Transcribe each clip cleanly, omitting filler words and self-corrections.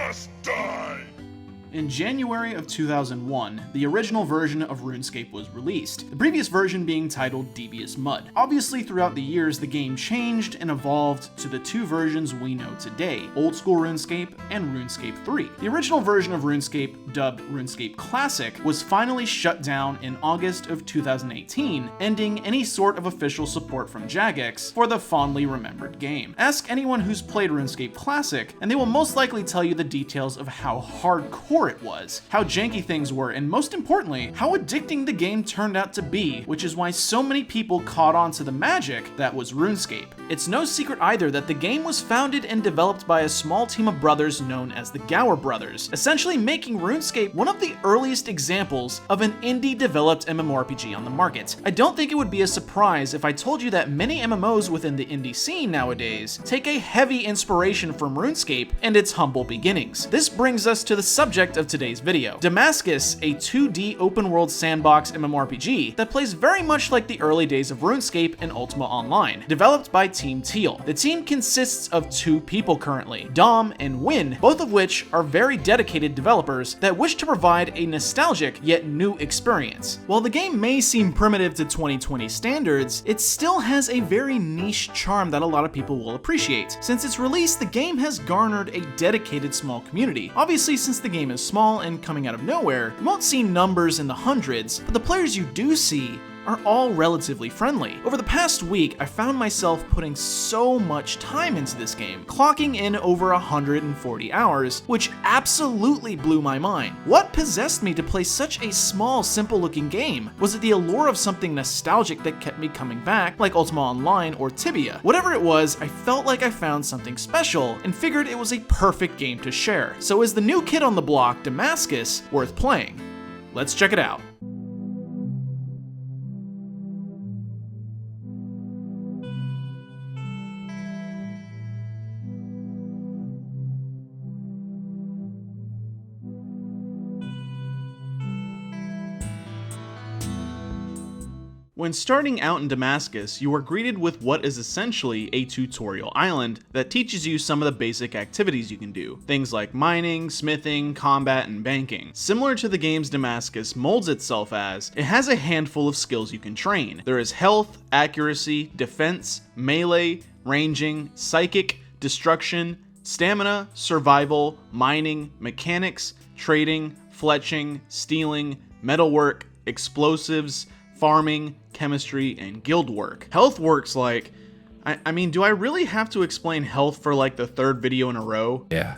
must die! In January of 2001, the original version of RuneScape was released, the previous version being titled Devious Mud. Obviously, throughout the years, the game changed and evolved to the two versions we know today, Old School RuneScape and RuneScape 3. The original version of RuneScape, dubbed RuneScape Classic, was finally shut down in August of 2018, ending any sort of official support from Jagex for the fondly remembered game. Ask anyone who's played RuneScape Classic, and they will most likely tell you the details of how hardcore it was, how janky things were, and most importantly, how addicting the game turned out to be, which is why so many people caught on to the magic that was RuneScape. It's no secret either that the game was founded and developed by a small team of brothers known as the Gower Brothers, essentially making RuneScape one of the earliest examples of an indie-developed MMORPG on the market. I don't think it would be a surprise if I told you that many MMOs within the indie scene nowadays take a heavy inspiration from RuneScape and its humble beginnings. This brings us to the subject of today's video. Damascus, a 2D open-world sandbox MMORPG that plays very much like the early days of RuneScape and Ultima Online, developed by Team Teal. The team consists of two people currently, Dom and Win, both of which are very dedicated developers that wish to provide a nostalgic yet new experience. While the game may seem primitive to 2020 standards, it still has a very niche charm that a lot of people will appreciate. Since its release, the game has garnered a dedicated small community. Obviously, since the game is small and coming out of nowhere, you won't see numbers in the hundreds, but the players you do see are all relatively friendly. Over the past week, I found myself putting so much time into this game, clocking in over 140 hours, which absolutely blew my mind. What possessed me to play such a small, simple-looking game? Was it the allure of something nostalgic that kept me coming back, like Ultima Online or Tibia? Whatever it was, I felt like I found something special and figured it was a perfect game to share. So is the new kid on the block, Damascus, worth playing? Let's check it out. When starting out in Damascus, you are greeted with what is essentially a tutorial island that teaches you some of the basic activities you can do. Things like mining, smithing, combat, and banking. Similar to the game's Damascus molds itself as, it has a handful of skills you can train. There is health, accuracy, defense, melee, ranging, psychic, destruction, stamina, survival, mining, mechanics, trading, fletching, stealing, metalwork, explosives, farming, chemistry, and guild work. Health works like, I mean, do I really have to explain health for like the third video in a row? Yeah,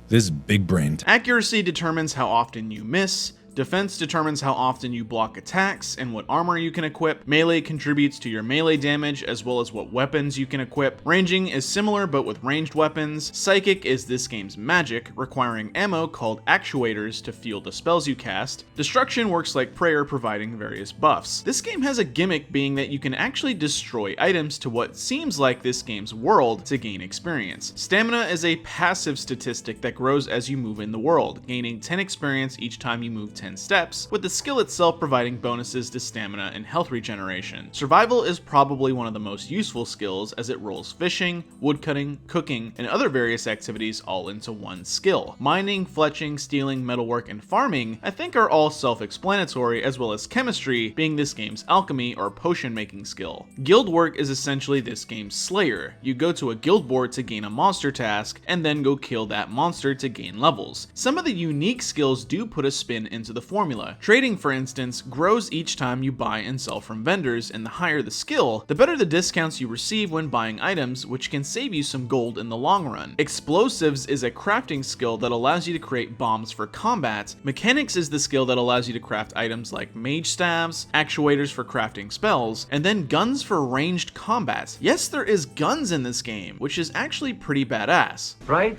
this is big brained. Accuracy determines how often you miss. Defense determines how often you block attacks and what armor you can equip. Melee contributes to your melee damage as well as what weapons you can equip. Ranging is similar but with ranged weapons. Psychic is this game's magic, requiring ammo called actuators to fuel the spells you cast. Destruction works like prayer, providing various buffs. This game has a gimmick being that you can actually destroy items to what seems like this game's world to gain experience. Stamina is a passive statistic that grows as you move in the world, gaining 10 experience each time you move 10 steps, with the skill itself providing bonuses to stamina and health regeneration. Survival is probably one of the most useful skills as it rolls fishing, woodcutting, cooking, and other various activities all into one skill. Mining, fletching, stealing, metalwork, and farming I think are all self-explanatory, as well as chemistry being this game's alchemy or potion making skill. Guild work is essentially this game's slayer. You go to a guild board to gain a monster task, and then go kill that monster to gain levels. Some of the unique skills do put a spin into the formula. Trading, for instance, grows each time you buy and sell from vendors, and the higher the skill, the better the discounts you receive when buying items, which can save you some gold in the long run. Explosives is a crafting skill that allows you to create bombs for combat. Mechanics is the skill that allows you to craft items like mage staves, actuators for crafting spells, and then guns for ranged combat. Yes, there is guns in this game, which is actually pretty badass. Right?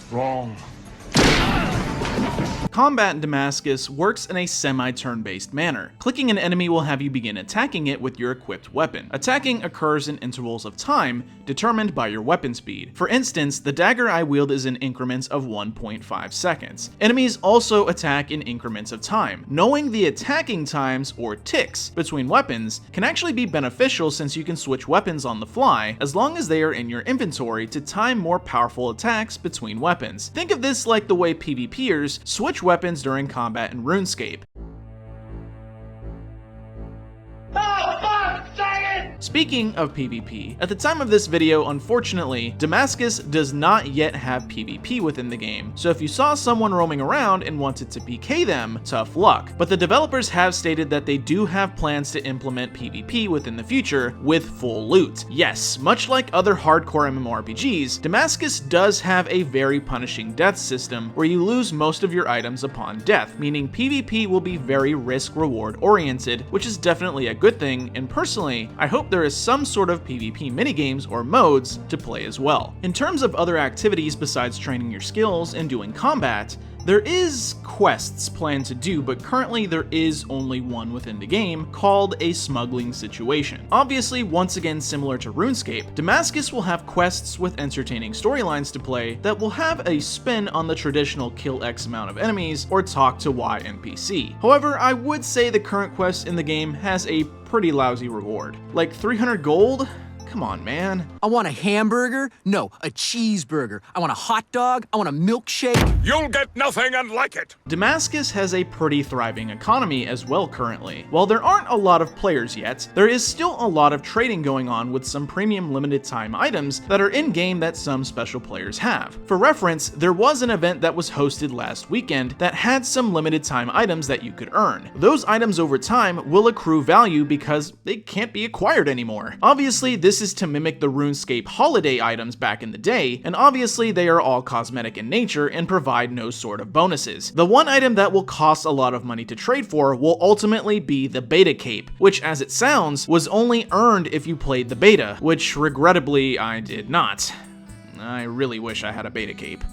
Wrong. Combat in Damascus works in a semi-turn-based manner. Clicking an enemy will have you begin attacking it with your equipped weapon. Attacking occurs in intervals of time determined by your weapon speed. For instance, the dagger I wield is in increments of 1.5 seconds. Enemies also attack in increments of time. Knowing the attacking times, or ticks, between weapons can actually be beneficial since you can switch weapons on the fly as long as they are in your inventory to time more powerful attacks between weapons. Think of this like the way PvPers switch weapons during combat in RuneScape. Speaking of PvP, at the time of this video, unfortunately, Damascus does not yet have PvP within the game, so if you saw someone roaming around and wanted to PK them, tough luck. But the developers have stated that they do have plans to implement PvP within the future with full loot. Yes, much like other hardcore MMORPGs, Damascus does have a very punishing death system where you lose most of your items upon death, meaning PvP will be very risk-reward oriented, which is definitely a good thing, and personally, I hope there is some sort of PvP minigames or modes to play as well. In terms of other activities besides training your skills and doing combat, there is quests planned to do, but currently there is only one within the game called a smuggling situation. Obviously, once again similar to RuneScape, Damascus will have quests with entertaining storylines to play that will have a spin on the traditional kill X amount of enemies or talk to Y NPC. However, I would say the current quest in the game has a pretty lousy reward. Like 300 gold? Come on, man. I want a hamburger? No, a cheeseburger. I want a hot dog? I want a milkshake? You'll get nothing and like it! Damascus has a pretty thriving economy as well currently. While there aren't a lot of players yet, there is still a lot of trading going on with some premium limited time items that are in-game that some special players have. For reference, there was an event that was hosted last weekend that had some limited time items that you could earn. Those items over time will accrue value because they can't be acquired anymore. Obviously, this is to mimic the RuneScape holiday items back in the day, and obviously they are all cosmetic in nature and provide no sort of bonuses. The one item that will cost a lot of money to trade for will ultimately be the beta cape, which as it sounds, was only earned if you played the beta, which regrettably I did not. I really wish I had a beta cape.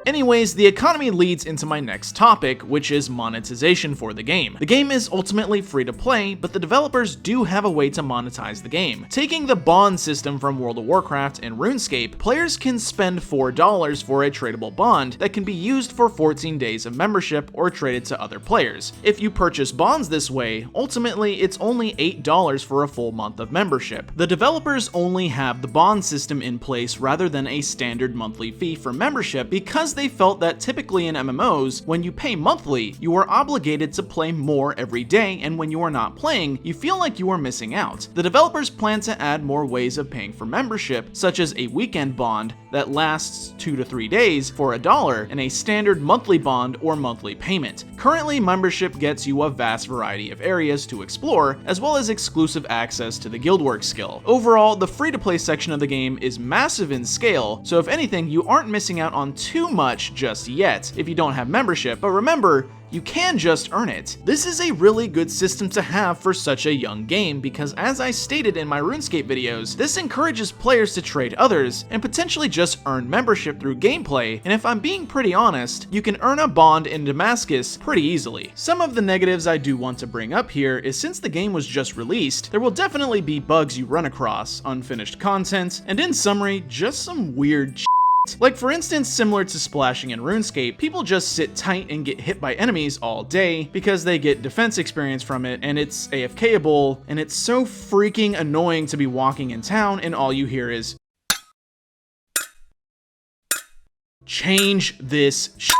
Anyways, the economy leads into my next topic, which is monetization for the game. The game is ultimately free to play, but the developers do have a way to monetize the game. Taking the bond system from World of Warcraft and RuneScape, players can spend $4 for a tradable bond that can be used for 14 days of membership or traded to other players. If you purchase bonds this way, ultimately it's only $8 for a full month of membership. The developers only have the bond system in place rather than a standard monthly fee for membership because they felt that typically in MMOs, when you pay monthly, you are obligated to play more every day, and when you are not playing, you feel like you are missing out. The developers plan to add more ways of paying for membership, such as a weekend bond that lasts 2 to 3 days for $1, and a standard monthly bond or monthly payment. Currently, membership gets you a vast variety of areas to explore, as well as exclusive access to the Guildwork skill. Overall, the free-to-play section of the game is massive in scale, so if anything, you aren't missing out on too much just yet if you don't have membership, but remember, you can just earn it. This is a really good system to have for such a young game because, as I stated in my RuneScape videos, this encourages players to trade others and potentially just earn membership through gameplay, and if I'm being pretty honest, you can earn a bond in Damascus pretty easily. Some of the negatives I do want to bring up here is since the game was just released, there will definitely be bugs you run across, unfinished content, and in summary, just some weird shit. Like for instance, similar to splashing in RuneScape, people just sit tight and get hit by enemies all day because they get defense experience from it, and it's AFKable, and it's so freaking annoying to be walking in town and all you hear is change this shit.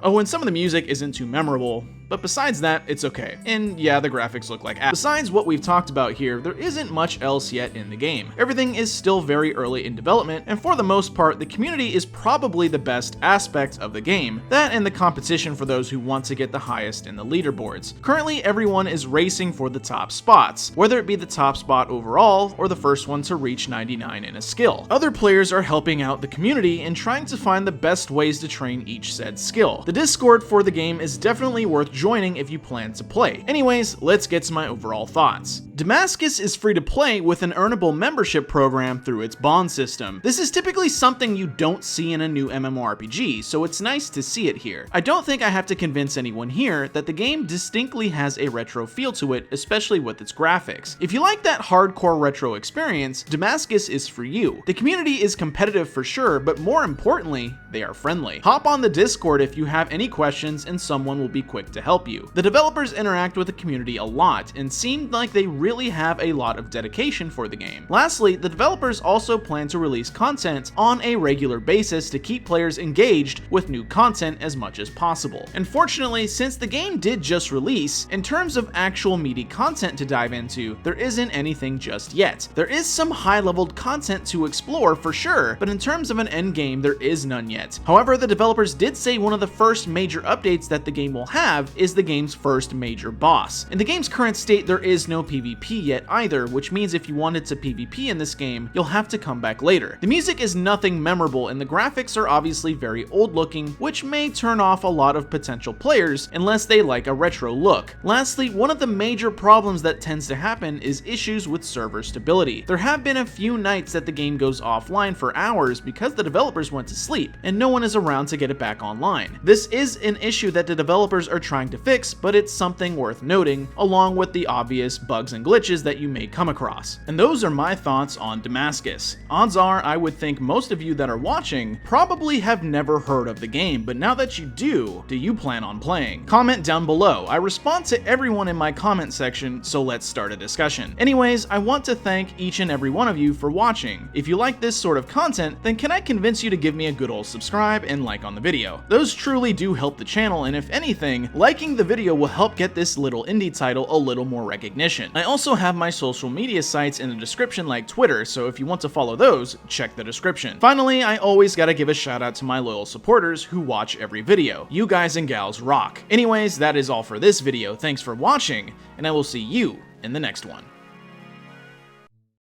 Oh, and some of the music isn't too memorable, but besides that, it's okay. And yeah, the graphics look like ass. Besides what we've talked about here, there isn't much else yet in the game. Everything is still very early in development, and for the most part, the community is probably the best aspect of the game. That and the competition for those who want to get the highest in the leaderboards. Currently, everyone is racing for the top spots, whether it be the top spot overall, or the first one to reach 99 in a skill. Other players are helping out the community and trying to find the best ways to train each said skill. The Discord for the game is definitely worth joining if you plan to play. Anyways, let's get to my overall thoughts. Damascus is free to play with an earnable membership program through its bond system. This is typically something you don't see in a new MMORPG, so it's nice to see it here. I don't think I have to convince anyone here that the game distinctly has a retro feel to it, especially with its graphics. If you like that hardcore retro experience, Damascus is for you. The community is competitive for sure, but more importantly, they are friendly. Hop on the Discord if you have any questions and someone will be quick to help you. The developers interact with the community a lot and seem like they really have a lot of dedication for the game. Lastly, the developers also plan to release content on a regular basis to keep players engaged with new content as much as possible. Unfortunately, since the game did just release, in terms of actual meaty content to dive into, there isn't anything just yet. There is some high-leveled content to explore for sure, but in terms of an end game, there is none yet. However, the developers did say one of the first major updates that the game will have is the game's first major boss. In the game's current state, there is no PvP yet either, which means if you wanted to PvP in this game, you'll have to come back later. The music is nothing memorable and the graphics are obviously very old looking, which may turn off a lot of potential players unless they like a retro look. Lastly, one of the major problems that tends to happen is issues with server stability. There have been a few nights that the game goes offline for hours because the developers went to sleep and no one is around to get it back online. This is an issue that the developers are trying to fix, but it's something worth noting, along with the obvious bugs and glitches that you may come across. And those are my thoughts on Damascus. Odds are I would think most of you that are watching probably have never heard of the game, but now that you do you plan on playing? Comment down below. I respond to everyone in my comment section, so let's start a discussion. Anyways, I want to thank each and every one of you for watching. If you like this sort of content, then can I convince you to give me a good old subscribe and like on the video? Those truly do help the channel, and if anything, liking the video will help get this little indie title a little more recognition. I also have my social media sites in the description like Twitter, so if you want to follow those, check the description. Finally, I always gotta give a shout out to my loyal supporters who watch every video. You guys and gals rock. Anyways, that is all for this video. Thanks for watching, and I will see you in the next one.